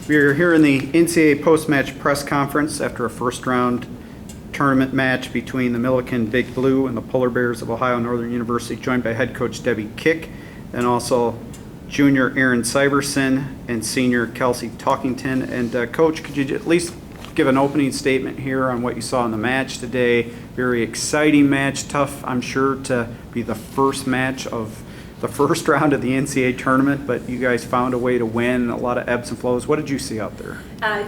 We are here in the NCAA Postmatch press conference after a first-round tournament match between the Millikin Big Blue and the Polar Bears of Ohio Northern University, joined by head coach Debbie Kick, and also junior Aaron Syverson and senior Kelsey Talkington. And Coach, could you at least give an opening statement here on what you saw in the match today? Very exciting match, tough, I'm sure, to be the first match of the first round of the NCAA tournament, but you guys found a way to win, a lot of ebbs and flows. What did you see out there?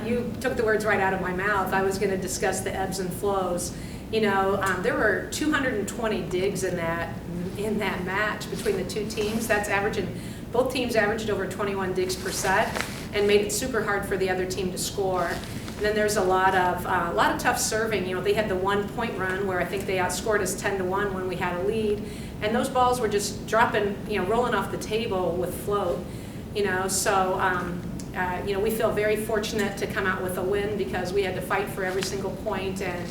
You took the words right out of my mouth. I was going to discuss the ebbs and flows. You know, there were 220 digs in that match between the two teams. That's averaging, both teams averaged over 21 digs per set and made it super hard for the other team to score. And then there's a lot of tough serving. You know, they had the 1 point run where I think they outscored us 10-1 when we had a lead. And those balls were just dropping, rolling off the table with float, So, we feel very fortunate to come out with a win because we had to fight for every single point. And,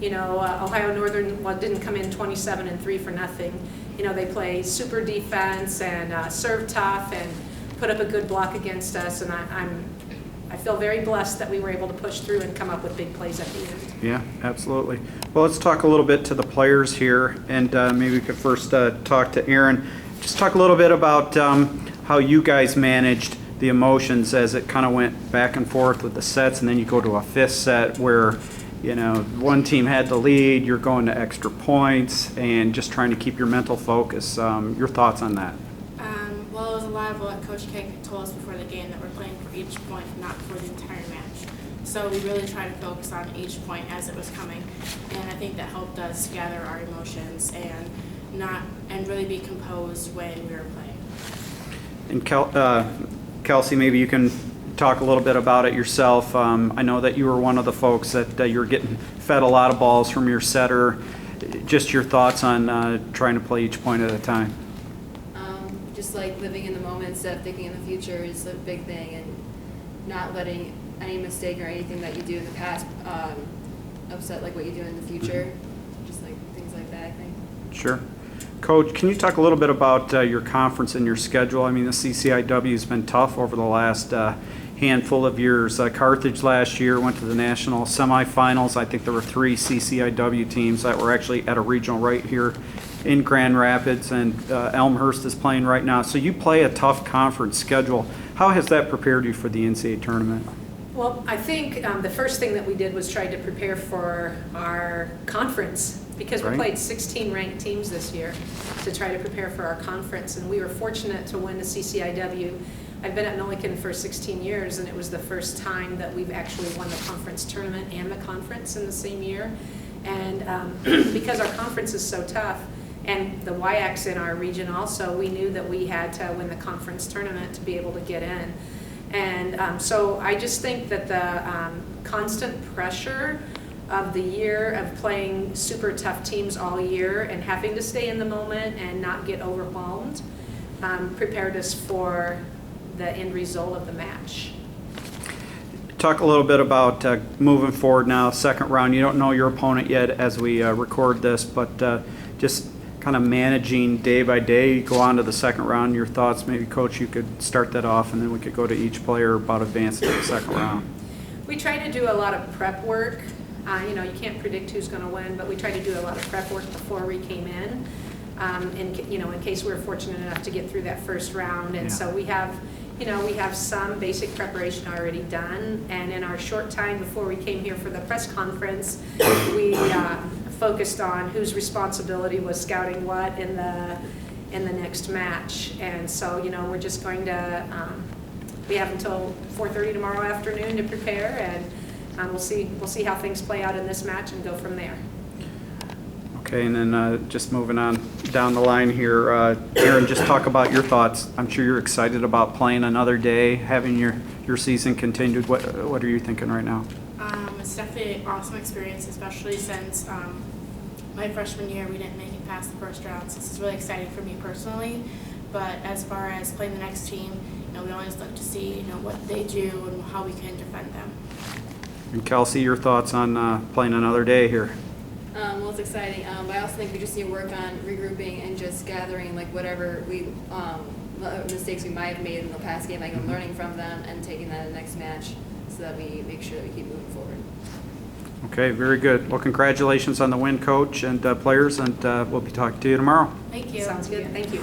Ohio Northern didn't come in 27-3 for nothing. They play super defense and serve tough and put up a good block against us. And I feel very blessed that we were able to push through and come up with big plays at the end. Yeah, absolutely. Well, let's talk a little bit to the players here, and maybe we could first talk to Aaron. Just talk a little bit about how you guys managed the emotions as it kind of went back and forth with the sets, and then you go to a fifth set where, one team had the lead, you're going to extra points, and just trying to keep your mental focus. Your thoughts on that? Well, it was a lot of what Coach Kick told us before the game, that we're playing for each point, not for the entire match. So we really tried to focus on each point as it was coming, and I think that helped us gather our emotions and really be composed when we were playing. And Kelsey, maybe you can talk a little bit about it yourself. I know that you were one of the folks that you were getting fed a lot of balls from your setter. Just your thoughts on trying to play each point at a time. Just like living in the moment instead of thinking in the future is a big thing, and not letting any mistake or anything that you do in the past upset like what you do in the future. Just like things like that, I think. Sure. Coach, can you talk a little bit about your conference and your schedule? I mean, the CCIW has been tough over the last handful of years. Carthage last year went to the national semifinals. I think there were 3 CCIW teams that were actually at a regional right here in Grand Rapids, and Elmhurst is playing right now. So you play a tough conference schedule. How has that prepared you for the NCAA tournament? Well, I think the first thing that we did was try to prepare for our conference because we played 16 ranked teams this year to try to prepare for our conference, and we were fortunate to win the CCIW. I've been at Millikin for 16 years, and it was the first time that we've actually won the conference tournament and the conference in the same year. And because our conference is so tough, and the WIACs in our region also, we knew that we had to win the conference tournament to be able to get in. And so I just think that the constant pressure of the year of playing super tough teams all year and having to stay in the moment and not get overwhelmed prepared us for the end result of the match. Talk a little bit about moving forward now, second round. You don't know your opponent yet as we record this, but just kind of managing day by day, go on to the second round. Your thoughts, maybe Coach, you could start that off, and then we could go to each player about advancing to the second round. We try to do a lot of prep work. You can't predict who's going to win, but we try to do a lot of prep work before we came in case we were fortunate enough to get through that first round. And so we have some basic preparation already done, and in our short time before we came here for the press conference, we focused on whose responsibility was scouting what in the next match. And so we're just going to we have until 4:30 tomorrow afternoon to prepare, and we'll see how things play out in this match and go from there. Okay, and then just moving on down the line here, Aaron, just talk about your thoughts. I'm sure you're excited about playing another day, having your season continued. What are you thinking right now? It's definitely an awesome experience, especially since my freshman year we didn't make it past the first round. So this is really exciting for me personally. But as far as playing the next team, we always look to see what they do and how we can defend them. And Kelsey, your thoughts on playing another day here? Well, it's exciting, but I also think we just need to work on regrouping and just gathering like whatever we mistakes we might have made in the past game, like learning from them and taking that in the next match so that we make sure that we keep moving forward. Okay, very good. Well, congratulations on the win, Coach and players, and we'll be talking to you tomorrow. Thank you. Sounds good, thank you.